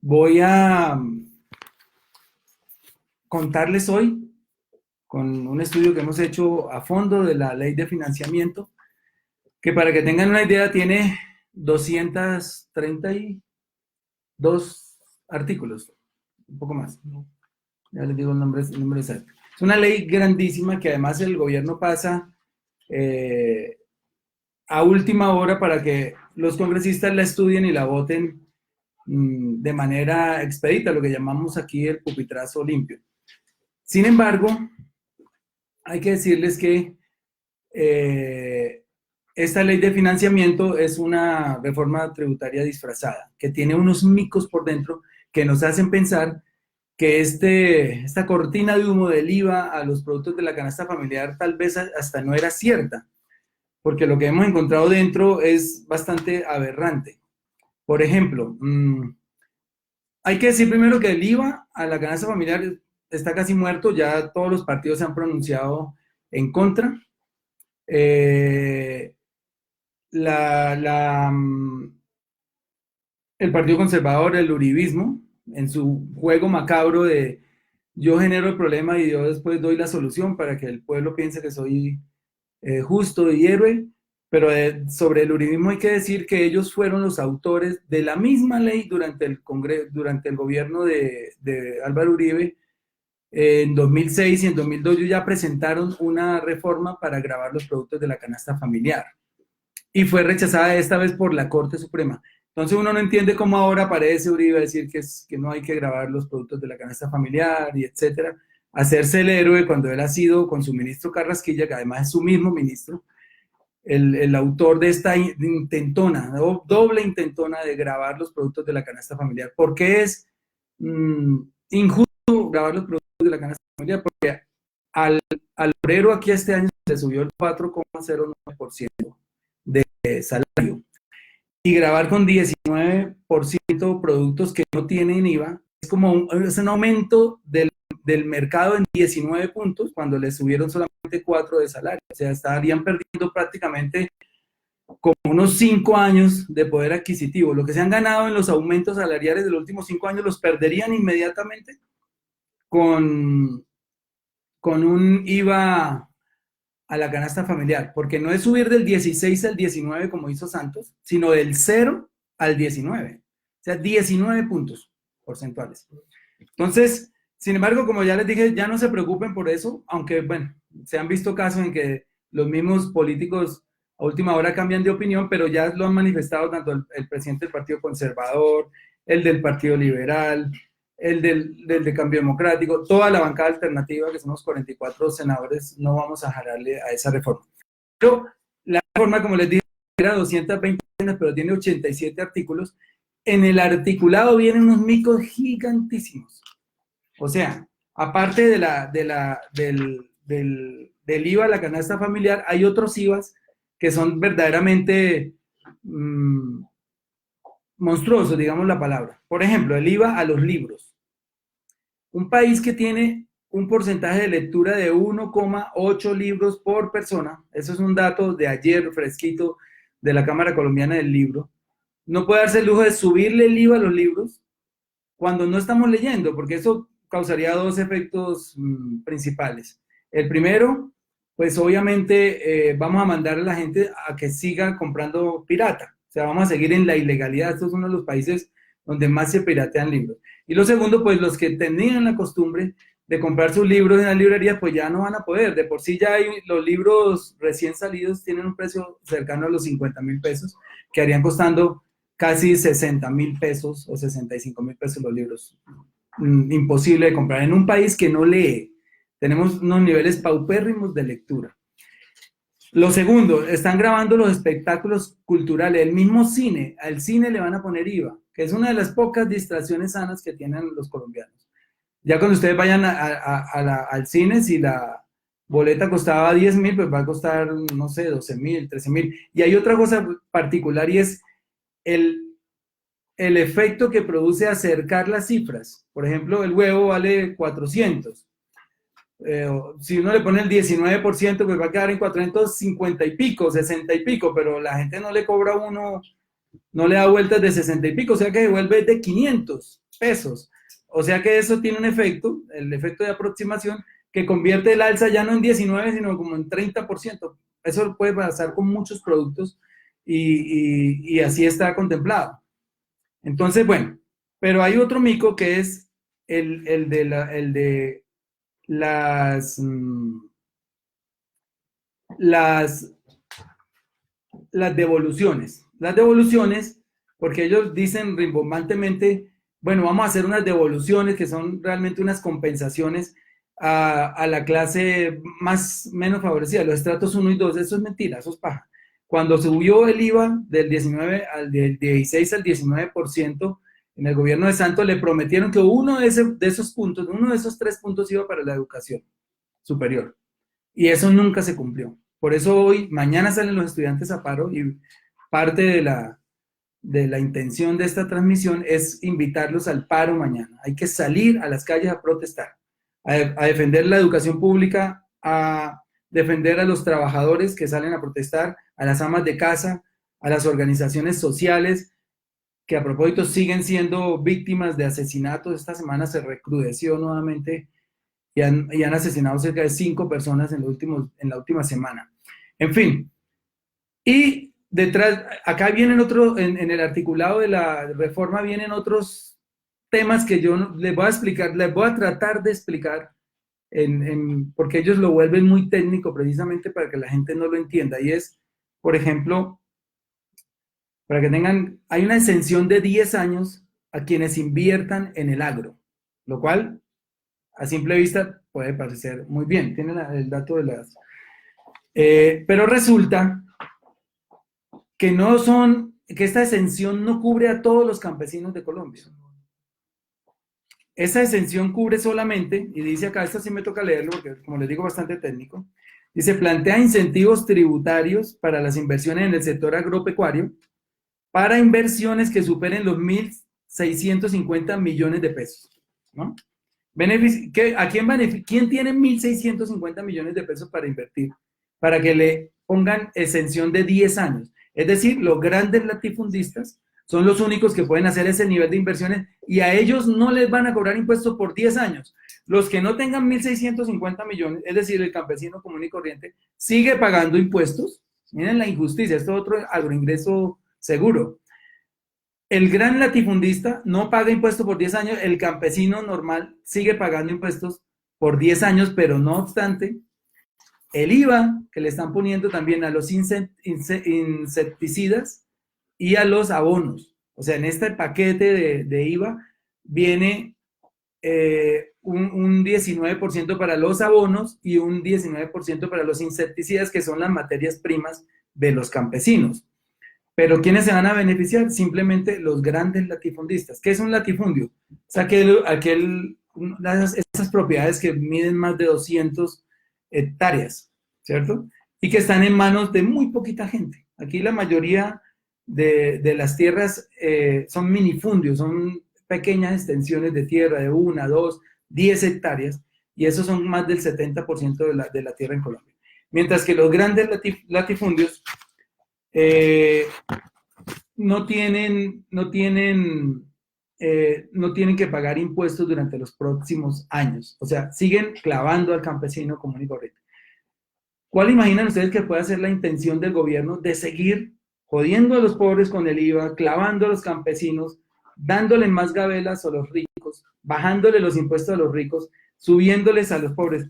Voy a contarles hoy con un estudio que hemos hecho a fondo de la ley de financiamiento, que para que tengan una idea tiene 232 artículos, un poco más. Ya les digo el nombre exacto. Es una ley grandísima que además el gobierno pasa a última hora para que los congresistas la estudien y la voten de manera expedita, lo que llamamos aquí el pupitrazo limpio. Sin embargo, hay que decirles que esta ley de financiamiento es una reforma tributaria disfrazada, que tiene unos micos por dentro que nos hacen pensar que esta cortina de humo del IVA a los productos de la canasta familiar tal vez hasta no era cierta, porque lo que hemos encontrado dentro es bastante aberrante. Por ejemplo, hay que decir primero que el IVA a la canasta familiar está casi muerto, ya todos los partidos se han pronunciado en contra. El Partido Conservador, el uribismo, en su juego macabro de yo genero el problema y yo después doy la solución para que el pueblo piense que soy justo y héroe, pero sobre el uribismo hay que decir que ellos fueron los autores de la misma ley durante el gobierno de Álvaro Uribe. En 2006 y en 2002 ellos ya presentaron una reforma para gravar los productos de la canasta familiar y fue rechazada esta vez por la Corte Suprema. Entonces uno no entiende cómo ahora aparece Uribe a decir que no hay que grabar los productos de la canasta familiar y etcétera, hacerse el héroe cuando él ha sido con su ministro Carrasquilla, que además es su mismo ministro, el autor de esta intentona, doble intentona de grabar los productos de la canasta familiar. ¿Por qué es injusto grabar los productos de la canasta familiar? Porque al obrero aquí este año se subió el 4,09% de salario. Y grabar con 19% productos que no tienen IVA es como es un aumento del mercado en 19 puntos cuando les subieron solamente 4 de salario. O sea, estarían perdiendo prácticamente como unos 5 años de poder adquisitivo. Lo que se han ganado en los aumentos salariales de los últimos 5 años los perderían inmediatamente con un IVA a la canasta familiar, porque no es subir del 16 al 19 como hizo Santos, sino del 0 al 19, o sea, 19 puntos porcentuales. Entonces, sin embargo, como ya les dije, ya no se preocupen por eso, aunque, bueno, se han visto casos en que los mismos políticos a última hora cambian de opinión, pero ya lo han manifestado tanto el presidente del Partido Conservador, el del Partido Liberal, el del Cambio Democrático, toda la bancada alternativa, que somos 44 senadores, no vamos a jararle a esa reforma. Pero la reforma, como les dije, era 220 páginas, pero tiene 87 artículos. En el articulado vienen unos micos gigantísimos. O sea, aparte del IVA a la canasta familiar, hay otros IVAs que son verdaderamente monstruosos, digamos la palabra. Por ejemplo, el IVA a los libros. Un país que tiene un porcentaje de lectura de 1,8 libros por persona, eso es un dato de ayer fresquito de la Cámara Colombiana del Libro, no puede darse el lujo de subirle el IVA a los libros cuando no estamos leyendo, porque eso causaría dos efectos principales. El primero, pues obviamente vamos a mandar a la gente a que siga comprando pirata. O sea, vamos a seguir en la ilegalidad. Esto es uno de los países donde más se piratean libros. Y lo segundo, pues los que tenían la costumbre de comprar sus libros en las librerías, pues ya no van a poder. De por sí ya hay, los libros recién salidos tienen un precio cercano a los 50,000 pesos, que harían costando casi 60,000 pesos o 65,000 pesos los libros. Imposible de comprar en un país que no lee. Tenemos unos niveles paupérrimos de lectura. Lo segundo, están grabando los espectáculos culturales, el mismo cine, al cine le van a poner IVA, que es una de las pocas distracciones sanas que tienen los colombianos. Ya cuando ustedes vayan al cine, si la boleta costaba 10,000, pues va a costar, no sé, 12,000, 13,000. Y hay otra cosa particular y es el efecto que produce acercar las cifras. Por ejemplo, el huevo vale 400. Si uno le pone el 19%, pues va a quedar en 450 y pico, 60 y pico, pero la gente no le cobra a uno, no le da vueltas de 60 y pico, o sea que se vuelve de 500. pesos. O sea que eso tiene un efecto, el efecto de aproximación, que convierte el alza ya no en 19, sino como en 30%. Eso puede pasar con muchos productos y así está contemplado. Entonces, bueno, pero hay otro mico que es el de las, las, las devoluciones. Las devoluciones, porque ellos dicen rimbombantemente, bueno, vamos a hacer unas devoluciones que son realmente unas compensaciones a la clase menos favorecida, los estratos 1 y 2, eso es mentira, eso es paja. Cuando subió el IVA del 19 al del 16 al 19%, en el gobierno de Santos le prometieron que uno de esos puntos, uno de esos 3 puntos iba para la educación superior. Y eso nunca se cumplió. Por eso hoy, mañana salen los estudiantes a paro y parte de la intención de esta transmisión es invitarlos al paro mañana. Hay que salir a las calles a protestar, a defender la educación pública, a defender a los trabajadores que salen a protestar, a las amas de casa, a las organizaciones sociales que a propósito siguen siendo víctimas de asesinatos. Esta semana se recrudeció nuevamente y han asesinado cerca de 5 personas en la última semana. En fin, y detrás, acá vienen en el articulado de la reforma vienen otros temas que yo les voy a explicar, les voy a tratar de explicar, porque ellos lo vuelven muy técnico precisamente para que la gente no lo entienda. Y es, por ejemplo, para que tengan, hay una exención de 10 años a quienes inviertan en el agro, lo cual a simple vista puede parecer muy bien, tienen el dato de las... pero resulta que que esta exención no cubre a todos los campesinos de Colombia. Esa exención cubre solamente, y dice acá, esto sí me toca leerlo porque como les digo bastante técnico, dice, plantea incentivos tributarios para las inversiones en el sector agropecuario para inversiones que superen los 1.650 millones de pesos, ¿no? ¿Quién tiene 1.650 millones de pesos para invertir? Para que le pongan exención de 10 años. Es decir, los grandes latifundistas son los únicos que pueden hacer ese nivel de inversiones y a ellos no les van a cobrar impuestos por 10 años. Los que no tengan 1.650 millones, es decir, el campesino común y corriente, sigue pagando impuestos. Miren la injusticia, esto es otro agroingreso seguro. El gran latifundista no paga impuestos por 10 años, el campesino normal sigue pagando impuestos por 10 años, pero no obstante, el IVA que le están poniendo también a los insecticidas y a los abonos. O sea, en este paquete de IVA viene un 19% para los abonos y un 19% para los insecticidas, que son las materias primas de los campesinos. Pero ¿quiénes se van a beneficiar? Simplemente los grandes latifundistas. ¿Qué es un latifundio? O sea, esas propiedades que miden más de 200 hectáreas, ¿cierto? Y que están en manos de muy poquita gente. Aquí la mayoría de las tierras son minifundios, son pequeñas extensiones de tierra de 1, 2, 10 hectáreas, y esos son más del 70% de la tierra en Colombia. Mientras que los grandes latifundios no tienen que pagar impuestos durante los próximos años. O sea, siguen clavando al campesino común y corriente. ¿Cuál imaginan ustedes que puede ser la intención del gobierno de seguir jodiendo a los pobres con el IVA, clavando a los campesinos, dándole más gabelas a los ricos, bajándole los impuestos a los ricos, subiéndoles a los pobres?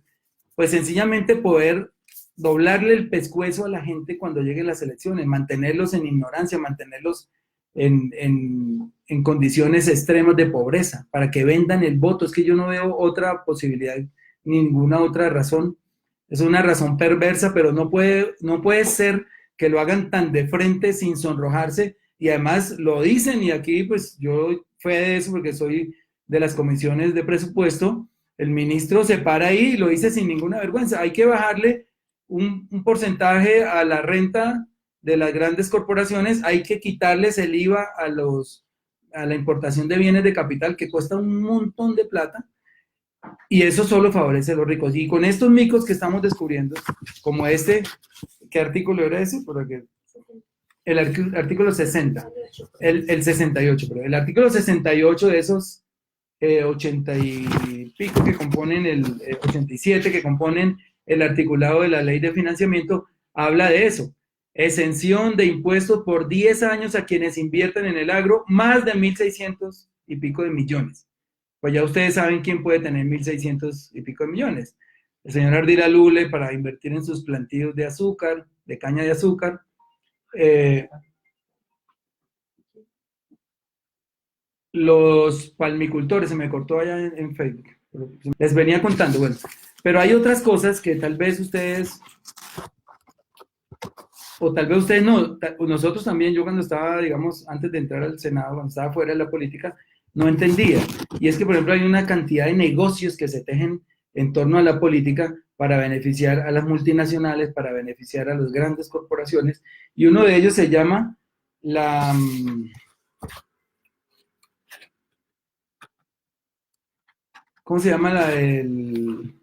Pues sencillamente poder doblarle el pescuezo a la gente cuando lleguen las elecciones, mantenerlos en ignorancia, mantenerlos en condiciones extremas de pobreza, para que vendan el voto. Es que yo no veo otra posibilidad, ninguna otra razón. Es una razón perversa, pero no puede ser que lo hagan tan de frente sin sonrojarse, y además lo dicen, y aquí pues yo fui de eso porque soy de las comisiones de presupuesto. El ministro se para ahí y lo dice sin ninguna vergüenza. Hay que bajarle un porcentaje a la renta de las grandes corporaciones, hay que quitarles el IVA a la importación de bienes de capital, que cuesta un montón de plata, y eso solo favorece a los ricos. Y con estos micos que estamos descubriendo, como este, ¿qué artículo era ese? El artículo 60, el 68, pero el artículo 68 de esos 80 y pico que componen 87 que componen el articulado de la ley de financiamiento, habla de eso. Exención de impuestos por 10 años a quienes invierten en el agro más de 1.600 y pico de millones. Pues ya ustedes saben quién puede tener 1.600 y pico de millones. El señor Ardila Lule para invertir en sus plantíos de azúcar, de caña de azúcar. Los palmicultores, se me cortó allá en Facebook. Les venía contando, bueno. Pero hay otras cosas que tal vez ustedes, o tal vez ustedes no, nosotros también, yo cuando estaba, digamos, antes de entrar al Senado, cuando estaba fuera de la política, no entendía. Y es que, por ejemplo, hay una cantidad de negocios que se tejen en torno a la política para beneficiar a las multinacionales, para beneficiar a las grandes corporaciones, y uno de ellos se llama la... ¿Cómo se llama la del...?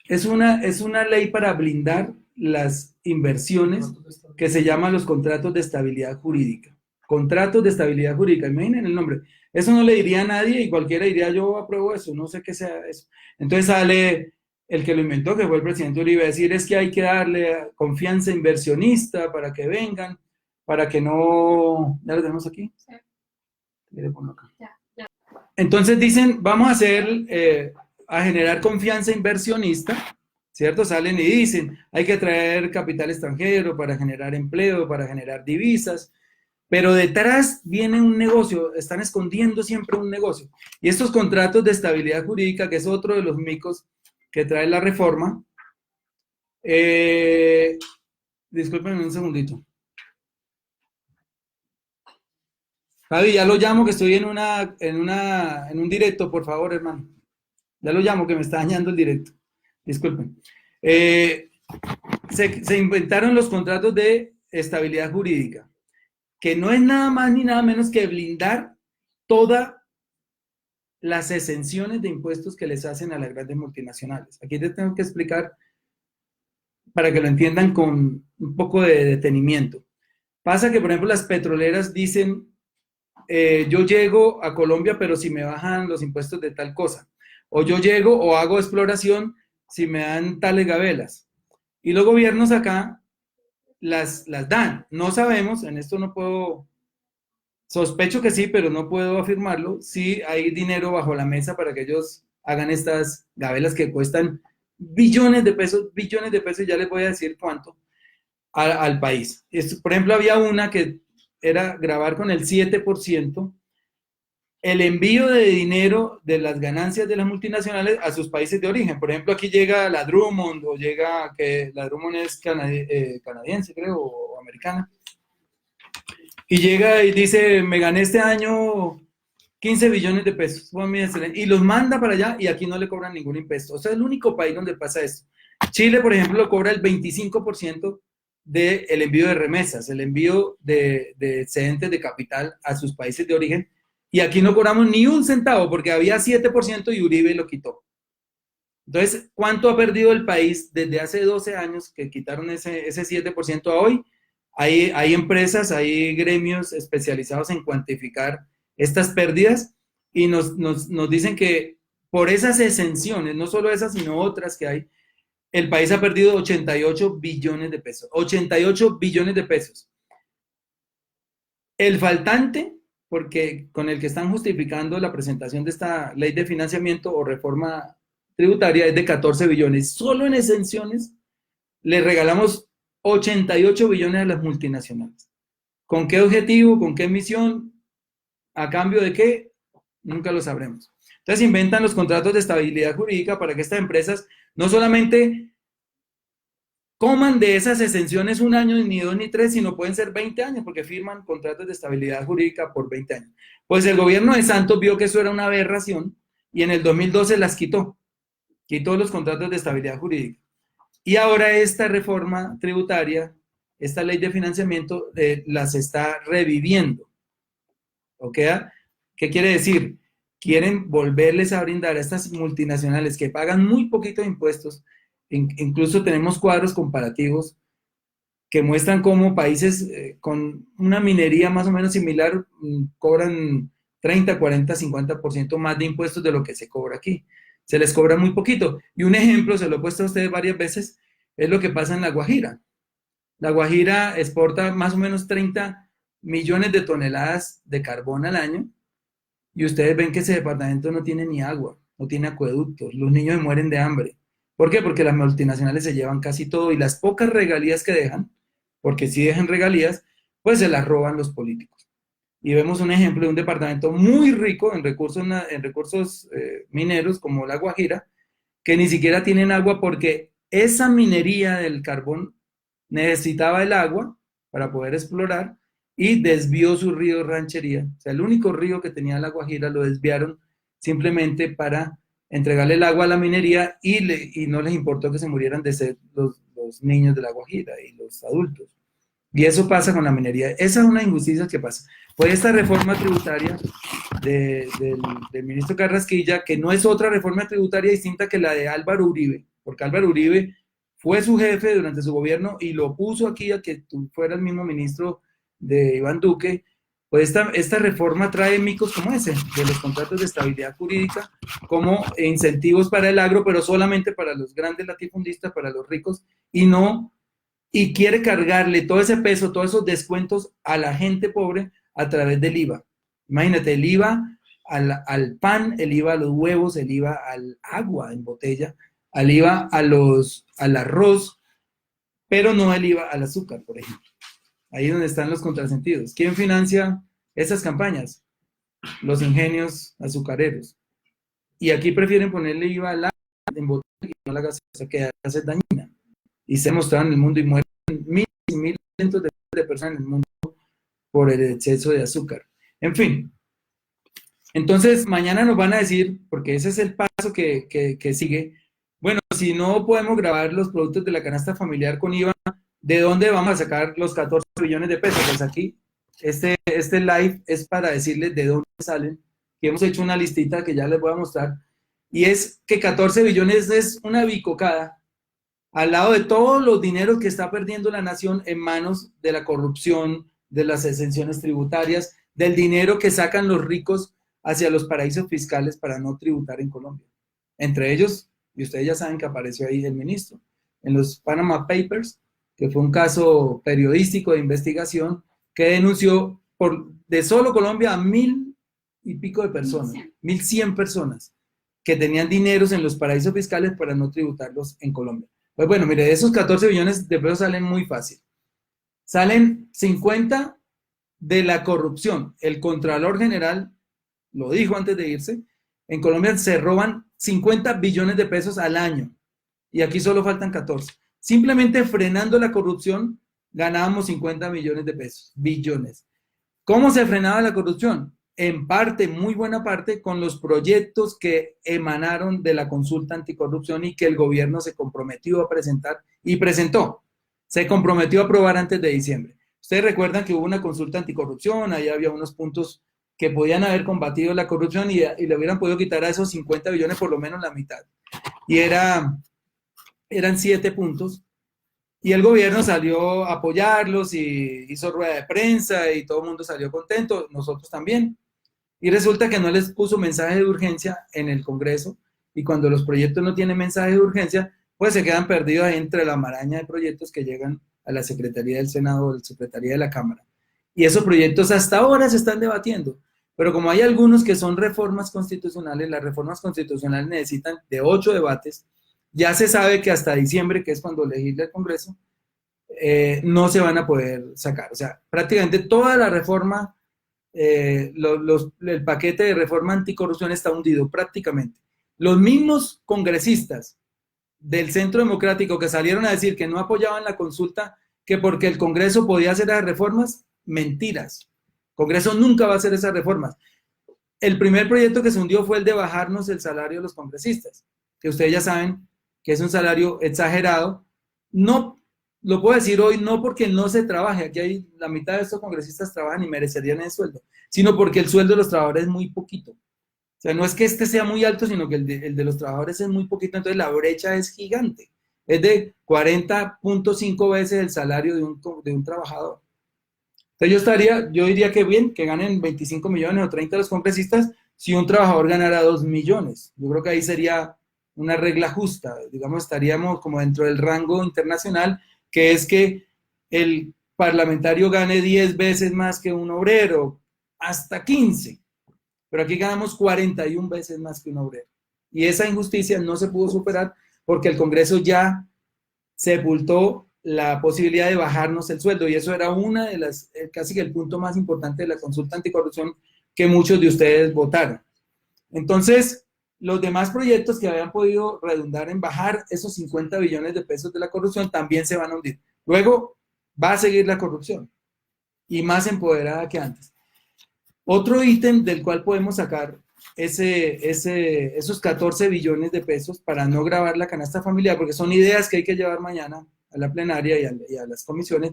Es una ley para blindar las inversiones que se llaman los contratos de estabilidad jurídica. Contratos de estabilidad jurídica, imaginen el nombre. Eso no le diría a nadie y cualquiera diría yo apruebo eso, no sé qué sea eso. Entonces sale el que lo inventó, que fue el presidente Uribe, a decir es que hay que darle confianza inversionista para que vengan, para que no... ¿Ya lo tenemos aquí? Sí. Entonces dicen, vamos a hacer, a generar confianza inversionista, ¿cierto? Salen y dicen, hay que traer capital extranjero para generar empleo, para generar divisas, pero detrás viene un negocio, están escondiendo siempre un negocio. Y estos contratos de estabilidad jurídica, que es otro de los micos que trae la reforma, disculpen un segundito. Javi, ya lo llamo que estoy en un directo, por favor, hermano. Ya lo llamo que me está dañando el directo. Disculpen. Se inventaron los contratos de estabilidad jurídica, que no es nada más ni nada menos que blindar todas las exenciones de impuestos que les hacen a las grandes multinacionales. Aquí les tengo que explicar para que lo entiendan con un poco de detenimiento. Pasa que, por ejemplo, las petroleras dicen, yo llego a Colombia, pero si me bajan los impuestos de tal cosa. O yo llego o hago exploración si me dan tales gabelas. Y los gobiernos acá las dan. No sabemos, en esto no puedo, sospecho que sí, pero no puedo afirmarlo, si hay dinero bajo la mesa para que ellos hagan estas gabelas que cuestan billones de pesos, y ya les voy a decir cuánto al país. Por ejemplo, había una que era grabar con el 7% el envío de dinero de las ganancias de las multinacionales a sus países de origen. Por ejemplo, aquí llega la Drummond, o llega, que la Drummond es canadiense, creo, o americana, y llega y dice, me gané este año 15 billones de pesos, y los manda para allá y aquí no le cobran ningún impuesto. O sea, es el único país donde pasa esto. Chile, por ejemplo, lo cobra el 25% del envío de remesas, el envío de excedentes de capital a sus países de origen, y aquí no cobramos ni un centavo porque había 7% y Uribe lo quitó. Entonces, ¿cuánto ha perdido el país desde hace 12 años que quitaron ese 7% a hoy? Hay empresas, hay gremios especializados en cuantificar estas pérdidas y nos dicen que por esas exenciones, no solo esas, sino otras que hay, el país ha perdido 88 billones de pesos. 88 billones de pesos. El faltante, porque con el que están justificando la presentación de esta ley de financiamiento o reforma tributaria, es de 14 billones. Solo en exenciones le regalamos 88 billones a las multinacionales. ¿Con qué objetivo? ¿Con qué misión? ¿A cambio de qué? Nunca lo sabremos. Entonces inventan los contratos de estabilidad jurídica para que estas empresas no solamente coman de esas exenciones un año, ni dos, ni tres, sino pueden ser 20 años, porque firman contratos de estabilidad jurídica por 20 años. Pues el gobierno de Santos vio que eso era una aberración y en el 2012 las quitó los contratos de estabilidad jurídica. Y ahora esta reforma tributaria, esta ley de financiamiento, las está reviviendo. ¿Ok? ¿Qué quiere decir? Quieren volverles a brindar a estas multinacionales que pagan muy poquitos impuestos. Incluso tenemos cuadros comparativos que muestran cómo países con una minería más o menos similar cobran 30, 40, 50% más de impuestos de lo que se cobra aquí. Se les cobra muy poquito. Y un ejemplo, se lo he puesto a ustedes varias veces, es lo que pasa en La Guajira. La Guajira exporta más o menos 30 millones de toneladas de carbón al año y ustedes ven que ese departamento no tiene ni agua, no tiene acueductos, los niños mueren de hambre. ¿Por qué? Porque las multinacionales se llevan casi todo y las pocas regalías que dejan, porque si dejan regalías, pues se las roban los políticos. Y vemos un ejemplo de un departamento muy rico en recursos mineros como La Guajira, que ni siquiera tienen agua porque esa minería del carbón necesitaba el agua para poder explorar y desvió su río Ranchería. O sea, el único río que tenía La Guajira lo desviaron simplemente para entregarle el agua a la minería y no les importó que se murieran de sed los niños de La Guajira y los adultos. Y eso pasa con la minería. Esa es una injusticia que pasa. Pues esta reforma tributaria del ministro Carrasquilla, que no es otra reforma tributaria distinta que la de Álvaro Uribe, porque Álvaro Uribe fue su jefe durante su gobierno y lo puso aquí a que tú fueras el mismo ministro de Iván Duque. Pues esta reforma trae micos como ese, de los contratos de estabilidad jurídica, como incentivos para el agro, pero solamente para los grandes latifundistas, para los ricos, y quiere cargarle todo ese peso, todos esos descuentos a la gente pobre a través del IVA. Imagínate, el IVA al pan, el IVA a los huevos, el IVA al agua en botella, al IVA al arroz, pero no el IVA al azúcar, por ejemplo. Ahí es donde están los contrasentidos. ¿Quién financia esas campañas? Los ingenios azucareros. Y aquí prefieren ponerle IVA al agua en botella y no a la gaseosa, que hace dañina. Y se ha mostrado en el mundo y mueren miles y miles de personas en el mundo por el exceso de azúcar. En fin, entonces mañana nos van a decir, porque ese es el paso que sigue, bueno, si no podemos grabar los productos de la canasta familiar con IVA, ¿de dónde vamos a sacar los 14 billones de pesos? Pues aquí, este live es para decirles de dónde salen, que hemos hecho una listita que ya les voy a mostrar, y es que 14 billones es una bicocada al lado de todos los dineros que está perdiendo la nación en manos de la corrupción, de las exenciones tributarias, del dinero que sacan los ricos hacia los paraísos fiscales para no tributar en Colombia. Entre ellos, y ustedes ya saben que apareció ahí el ministro, en los Panama Papers, que fue un caso periodístico de investigación que denunció de solo Colombia a 1.000 y pico de personas, 1.100 personas que tenían dineros en los paraísos fiscales para no tributarlos en Colombia. Pues bueno, mire, de esos 14 billones de pesos salen muy fácil. Salen 50 de la corrupción. El Contralor General lo dijo antes de irse. En Colombia se roban 50 billones de pesos al año. Y aquí solo faltan 14. Simplemente frenando la corrupción ganábamos 50 millones de pesos. Billones. ¿Cómo se frenaba la corrupción? En parte, muy buena parte, con los proyectos que emanaron de la consulta anticorrupción y que el gobierno se comprometió a presentar y presentó. Se comprometió a aprobar antes de diciembre. Ustedes recuerdan que hubo una consulta anticorrupción, ahí había unos puntos que podían haber combatido la corrupción y le hubieran podido quitar a esos 50 billones por lo menos la mitad. Y eran 7 puntos. Y el gobierno salió a apoyarlos y hizo rueda de prensa y todo el mundo salió contento, nosotros también. Y resulta que no les puso mensaje de urgencia en el Congreso y cuando los proyectos no tienen mensaje de urgencia, pues se quedan perdidos entre la maraña de proyectos que llegan a la Secretaría del Senado o a la Secretaría de la Cámara. Y esos proyectos hasta ahora se están debatiendo, pero como hay algunos que son reformas constitucionales, las reformas constitucionales necesitan de 8 debates, ya se sabe que hasta diciembre, que es cuando legisla el Congreso, no se van a poder sacar. O sea, prácticamente toda la reforma, el paquete de reforma anticorrupción está hundido prácticamente. Los mismos congresistas del Centro Democrático que salieron a decir que no apoyaban la consulta, que porque el Congreso podía hacer las reformas, mentiras. El Congreso nunca va a hacer esas reformas. El primer proyecto que se hundió fue el de bajarnos el salario de los congresistas, que ustedes ya saben que es un salario exagerado. No lo puedo decir hoy, no porque no se trabaje, aquí hay la mitad de estos congresistas trabajan y merecerían el sueldo, sino porque el sueldo de los trabajadores es muy poquito. O sea, no es que este sea muy alto, sino que el de los trabajadores es muy poquito, entonces la brecha es gigante. es de 40.5 veces el salario de un trabajador. Entonces yo diría que bien, que ganen 25 millones o 30 los congresistas si un trabajador ganara 2 millones. Yo creo que ahí sería una regla justa, digamos, estaríamos como dentro del rango internacional, que es que el parlamentario gane 10 veces más que un obrero, hasta 15, pero aquí ganamos 41 veces más que un obrero. Y esa injusticia no se pudo superar porque el Congreso ya sepultó la posibilidad de bajarnos el sueldo, y eso era una de las, casi que el punto más importante de la consulta anticorrupción que muchos de ustedes votaron. Entonces, los demás proyectos que habían podido redundar en bajar esos 50 billones de pesos de la corrupción también se van a hundir. Luego va a seguir la corrupción y más empoderada que antes. Otro ítem del cual podemos sacar esos 14 billones de pesos para no gravar la canasta familiar, porque son ideas que hay que llevar mañana a la plenaria y a las comisiones,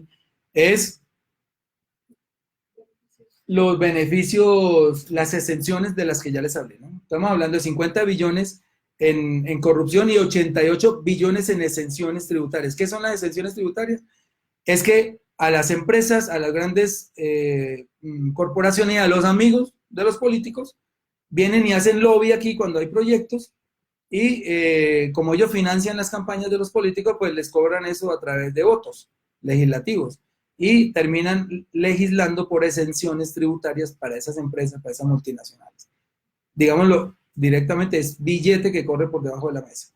es los beneficios, las exenciones de las que ya les hablé, ¿no? Estamos hablando de 50 billones en corrupción y 88 billones en exenciones tributarias. ¿Qué son las exenciones tributarias? Es que a las empresas, a las grandes corporaciones y a los amigos de los políticos, vienen y hacen lobby aquí cuando hay proyectos y como ellos financian las campañas de los políticos, pues les cobran eso a través de votos legislativos y terminan legislando por exenciones tributarias para esas empresas, para esas multinacionales. Digámoslo directamente, es billete que corre por debajo de la mesa.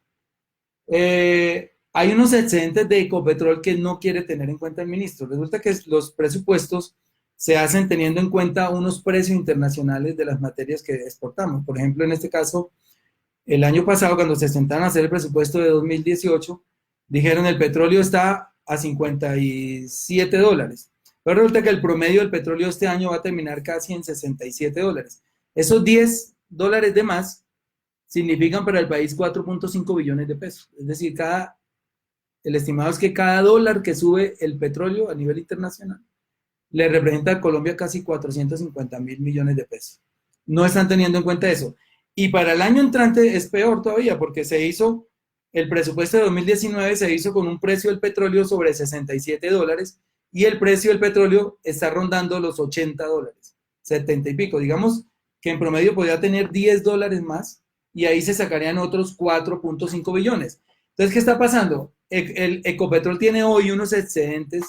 Hay unos excedentes de Ecopetrol que no quiere tener en cuenta el ministro. Resulta que los presupuestos se hacen teniendo en cuenta unos precios internacionales de las materias que exportamos. Por ejemplo, en este caso, el año pasado, cuando se sentaron a hacer el presupuesto de 2018, dijeron el petróleo está a 57 dólares. Pero resulta que el promedio del petróleo este año va a terminar casi en 67 dólares. Esos 10 dólares de más significan para el país 4.5 billones de pesos. Es decir, el estimado es que cada dólar que sube el petróleo a nivel internacional le representa a Colombia casi 450.000 millones de pesos. No están teniendo en cuenta eso. Y para el año entrante es peor todavía, porque el presupuesto de 2019 se hizo con un precio del petróleo sobre 67 dólares y el precio del petróleo está rondando los 80 dólares, 70 y pico. Digamos que en promedio podría tener 10 dólares más y ahí se sacarían otros 4.5 billones. Entonces, ¿qué está pasando? El Ecopetrol tiene hoy unos excedentes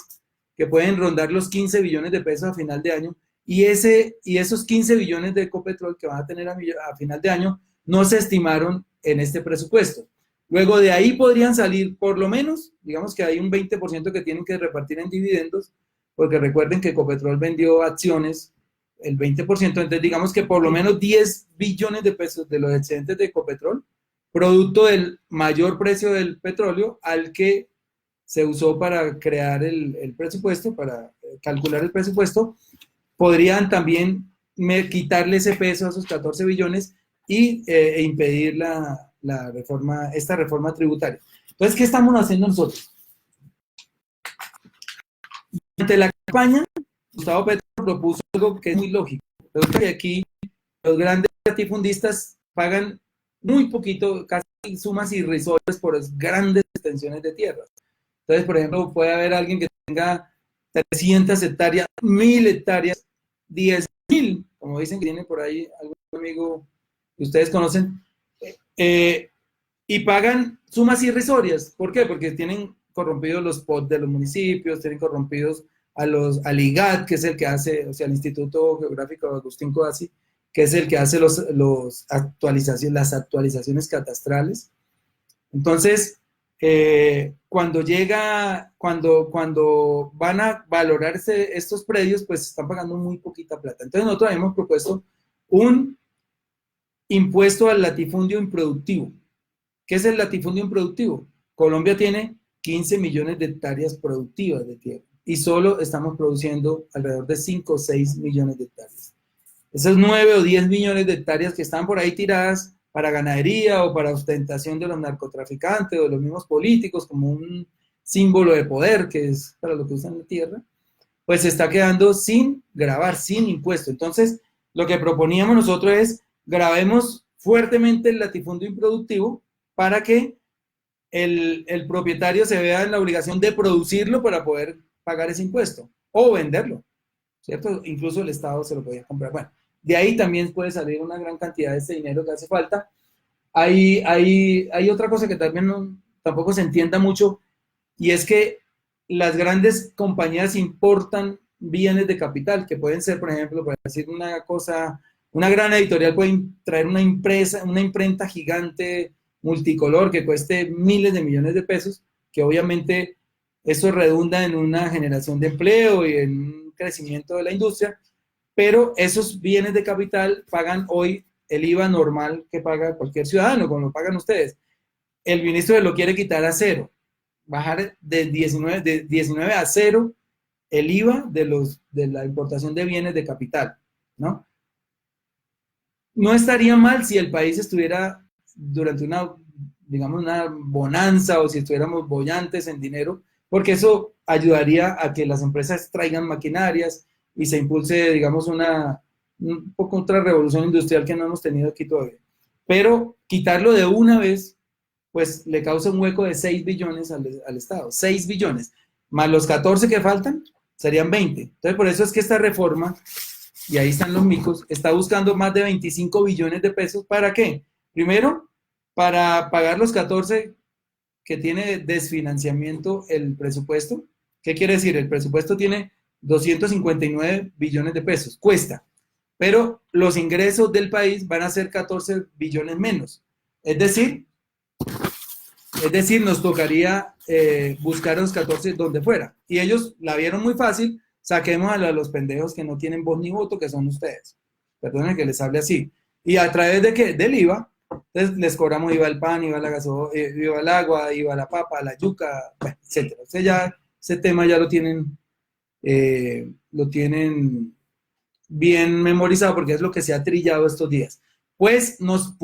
que pueden rondar los 15 billones de pesos a final de año, y esos 15 billones de Ecopetrol que van a tener a final de año no se estimaron en este presupuesto. Luego de ahí podrían salir por lo menos, digamos que hay un 20% que tienen que repartir en dividendos, porque recuerden que Ecopetrol vendió acciones el 20%, entonces digamos que por lo menos 10 billones de pesos de los excedentes de Ecopetrol, producto del mayor precio del petróleo al que se usó para crear el presupuesto, para calcular el presupuesto, podrían también quitarle ese peso a esos 14 billones e impedir esta reforma tributaria. Entonces, ¿qué estamos haciendo nosotros? Durante la campaña, Gustavo Petro propuso algo que es muy lógico. Resulta que aquí los grandes latifundistas pagan muy poquito, casi sumas irrisorias por las grandes extensiones de tierras. Entonces, por ejemplo, puede haber alguien que tenga 300 hectáreas, 1000 hectáreas, 10.000, como dicen que tiene por ahí algún amigo que ustedes conocen, y pagan sumas irrisorias. ¿Por qué? Porque tienen corrompidos los POT de los municipios, tienen corrompidos al IGAT, que es el que hace, o sea, el Instituto Geográfico Agustín Codazzi, que es el que hace las actualizaciones catastrales. Entonces, cuando van a valorarse estos predios, pues están pagando muy poquita plata. Entonces nosotros hemos propuesto un impuesto al latifundio improductivo. ¿Qué es el latifundio improductivo? Colombia tiene 15 millones de hectáreas productivas de tierra y solo estamos produciendo alrededor de 5 o 6 millones de hectáreas. Esos 9 o 10 millones de hectáreas que están por ahí tiradas para ganadería o para ostentación de los narcotraficantes o de los mismos políticos como un símbolo de poder, que es para lo que usan la tierra, pues se está quedando sin gravar, sin impuesto. Entonces, lo que proponíamos nosotros es gravemos fuertemente el latifundio improductivo para que el propietario se vea en la obligación de producirlo para poder pagar ese impuesto o venderlo, ¿cierto? Incluso el Estado se lo podía comprar. Bueno, de ahí también puede salir una gran cantidad de este dinero que hace falta. Hay otra cosa que también tampoco se entienda mucho, y es que las grandes compañías importan bienes de capital, que pueden ser, por ejemplo, para decir una cosa, una gran editorial puede traer una imprenta gigante multicolor que cueste miles de millones de pesos, que obviamente eso redunda en una generación de empleo y en un crecimiento de la industria, pero esos bienes de capital pagan hoy el IVA normal que paga cualquier ciudadano, como lo pagan ustedes. El ministro lo quiere quitar a cero, bajar de 19 a cero el IVA de la importación de bienes de capital, ¿no? No estaría mal si el país estuviera durante una, digamos, una bonanza o si estuviéramos bollantes en dinero, porque eso ayudaría a que las empresas traigan maquinarias y se impulse, digamos, un poco otra revolución industrial que no hemos tenido aquí todavía. Pero quitarlo de una vez, pues le causa un hueco de 6 billones al Estado, 6 billones, más los 14 que faltan, serían 20. Entonces, por eso es que esta reforma, y ahí están los micos, está buscando más de 25 billones de pesos. ¿Para qué? Primero, para pagar los 14 que tiene desfinanciamiento el presupuesto. ¿Qué quiere decir? El presupuesto tiene 259 billones de pesos, cuesta, pero los ingresos del país van a ser 14 billones menos. Es decir, nos tocaría buscar los 14 donde fuera. Y ellos la vieron muy fácil, saquemos a los pendejos que no tienen voz ni voto, que son ustedes. Perdonen que les hable así. ¿Y a través de qué? Del IVA. Entonces les cobramos IVA al pan, IVA IVA al agua, IVA a la papa, a la yuca, bueno, etc. O sea, ya ese tema ya lo tienen bien memorizado porque es lo que se ha trillado estos días. Pues nos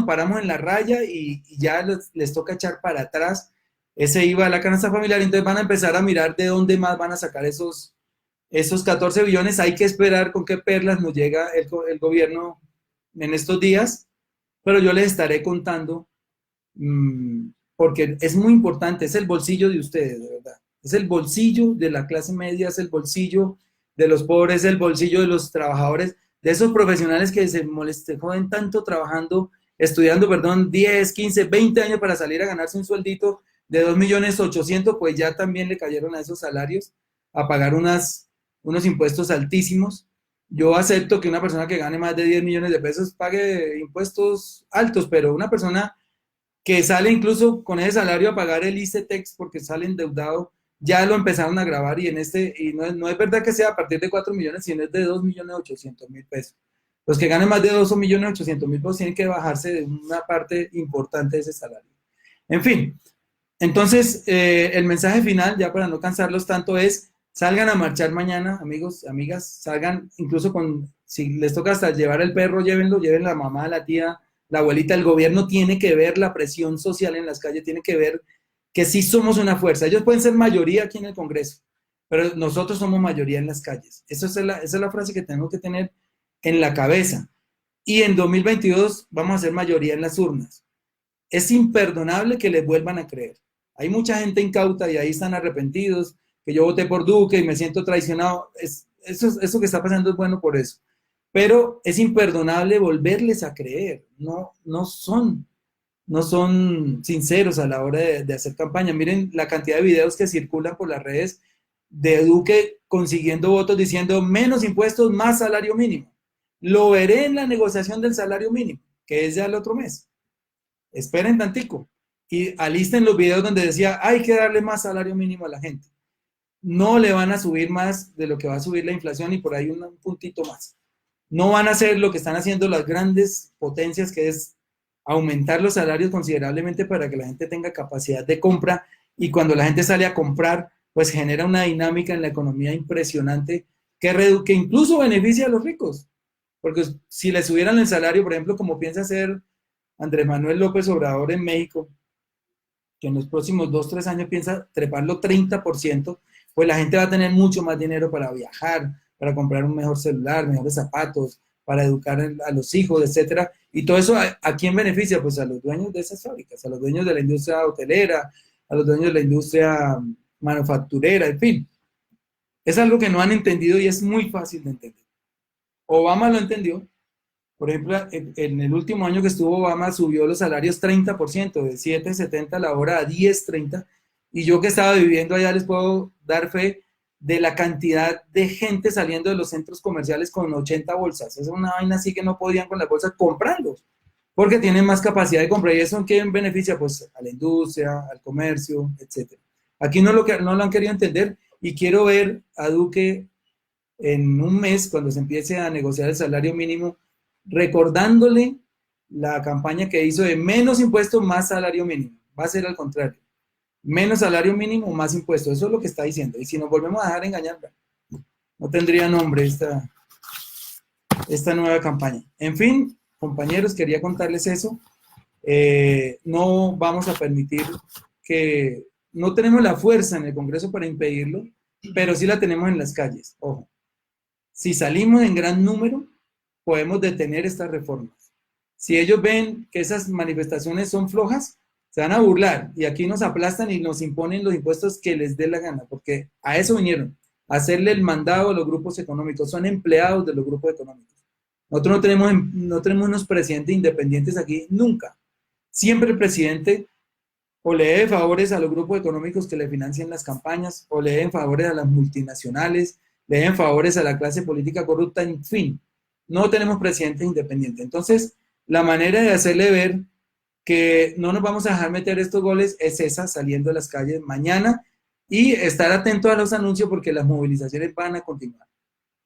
paramos en la raya y ya les toca echar para atrás ese IVA a la canasta familiar, entonces van a empezar a mirar de dónde más van a sacar esos 14 billones. Hay que esperar con qué perlas nos llega el gobierno en estos días, pero yo les estaré contando porque es muy importante, es el bolsillo de ustedes, de verdad. Es el bolsillo de la clase media, es el bolsillo de los pobres, es el bolsillo de los trabajadores, de esos profesionales que se joden tanto trabajando, estudiando, perdón, 10, 15, 20 años para salir a ganarse un sueldito de 2.800.000, pues ya también le cayeron a esos salarios a pagar unos impuestos altísimos. Yo acepto que una persona que gane más de 10 millones de pesos pague impuestos altos, pero una persona que sale incluso con ese salario a pagar el ICETEX porque sale endeudado, ya lo empezaron a grabar y no es verdad que sea a partir de 4 millones, sino es de 2.800.000 pesos. Los que ganen más de 2.800.000 pesos tienen que bajarse de una parte importante de ese salario. En fin, entonces el mensaje final, ya para no cansarlos tanto, es salgan a marchar mañana, amigos, amigas, salgan incluso si les toca hasta llevar el perro, llévenlo, lleven la mamá, la tía, la abuelita. El gobierno tiene que ver la presión social en las calles, tiene que ver que sí somos una fuerza. Ellos pueden ser mayoría aquí en el Congreso, pero nosotros somos mayoría en las calles. Esa es la frase que tenemos que tener en la cabeza. Y en 2022 vamos a ser mayoría en las urnas. Es imperdonable que les vuelvan a creer. Hay mucha gente incauta y ahí están arrepentidos, que yo voté por Duque y me siento traicionado. Eso que está pasando es bueno por eso. Pero es imperdonable volverles a creer. No son sinceros a la hora de hacer campaña. Miren la cantidad de videos que circulan por las redes de Duque consiguiendo votos diciendo menos impuestos, más salario mínimo. Lo veré en la negociación del salario mínimo, que es ya el otro mes. Esperen tantico y alisten los videos donde decía hay que darle más salario mínimo a la gente. No le van a subir más de lo que va a subir la inflación y por ahí un puntito más. No van a hacer lo que están haciendo las grandes potencias, que es aumentar los salarios considerablemente para que la gente tenga capacidad de compra, y cuando la gente sale a comprar, pues genera una dinámica en la economía impresionante que incluso beneficia a los ricos, porque si le subieran el salario, por ejemplo, como piensa hacer Andrés Manuel López Obrador en México, que en los próximos 2, 3 años piensa treparlo 30%, pues la gente va a tener mucho más dinero para viajar, para comprar un mejor celular, mejores zapatos, para educar a los hijos, etcétera. Y todo eso, ¿a quién beneficia? Pues a los dueños de esas fábricas, a los dueños de la industria hotelera, a los dueños de la industria manufacturera, en fin. Es algo que no han entendido y es muy fácil de entender. Obama lo entendió. Por ejemplo, en el último año que estuvo Obama subió los salarios 30%, de 7.70 la hora a 10.30. Y yo que estaba viviendo allá les puedo dar fe de la cantidad de gente saliendo de los centros comerciales con 80 bolsas. Es una vaina así que no podían con las bolsas comprando, porque tienen más capacidad de compra. ¿Y eso en qué beneficia? Pues a la industria, al comercio, etc. Aquí no lo han querido entender y quiero ver a Duque en un mes, cuando se empiece a negociar el salario mínimo, recordándole la campaña que hizo de menos impuestos, más salario mínimo. Va a ser al contrario. Menos salario mínimo, más impuestos. Eso es lo que está diciendo. Y si nos volvemos a dejar engañar, no tendría nombre esta nueva campaña. En fin, compañeros, quería contarles eso. No vamos a permitir que... No tenemos la fuerza en el Congreso para impedirlo, pero sí la tenemos en las calles. Ojo. Si salimos en gran número, podemos detener estas reformas. Si ellos ven que esas manifestaciones son flojas, se van a burlar y aquí nos aplastan y nos imponen los impuestos que les dé la gana, porque a eso vinieron, a hacerle el mandado a los grupos económicos, son empleados de los grupos económicos. Nosotros no tenemos unos presidentes independientes aquí, nunca. Siempre el presidente o le debe favores a los grupos económicos que le financian las campañas, o le deben favores a las multinacionales, le deben favores a la clase política corrupta, en fin. No tenemos presidentes independientes. Entonces, la manera de hacerle ver que no nos vamos a dejar meter estos goles es esa, saliendo a las calles mañana y estar atento a los anuncios porque las movilizaciones van a continuar.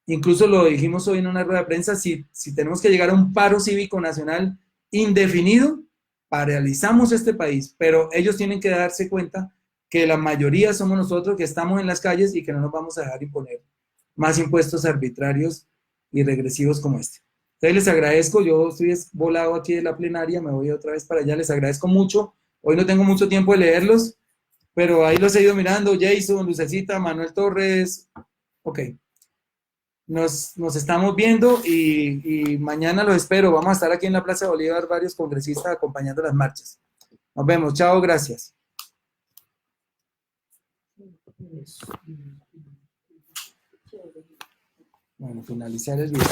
Incluso lo dijimos hoy en una rueda de prensa, si tenemos que llegar a un paro cívico nacional indefinido, paralizamos este país, pero ellos tienen que darse cuenta que la mayoría somos nosotros que estamos en las calles y que no nos vamos a dejar imponer más impuestos arbitrarios y regresivos como este. Entonces les agradezco, yo estoy volado aquí de la plenaria, me voy otra vez para allá, les agradezco mucho. Hoy no tengo mucho tiempo de leerlos, pero ahí los he ido mirando, Jason, Lucecita, Manuel Torres, ok. Nos estamos viendo y mañana los espero. Vamos a estar aquí en la Plaza de Bolívar, varios congresistas acompañando las marchas. Nos vemos. Chao, gracias. Bueno, finalizar el video.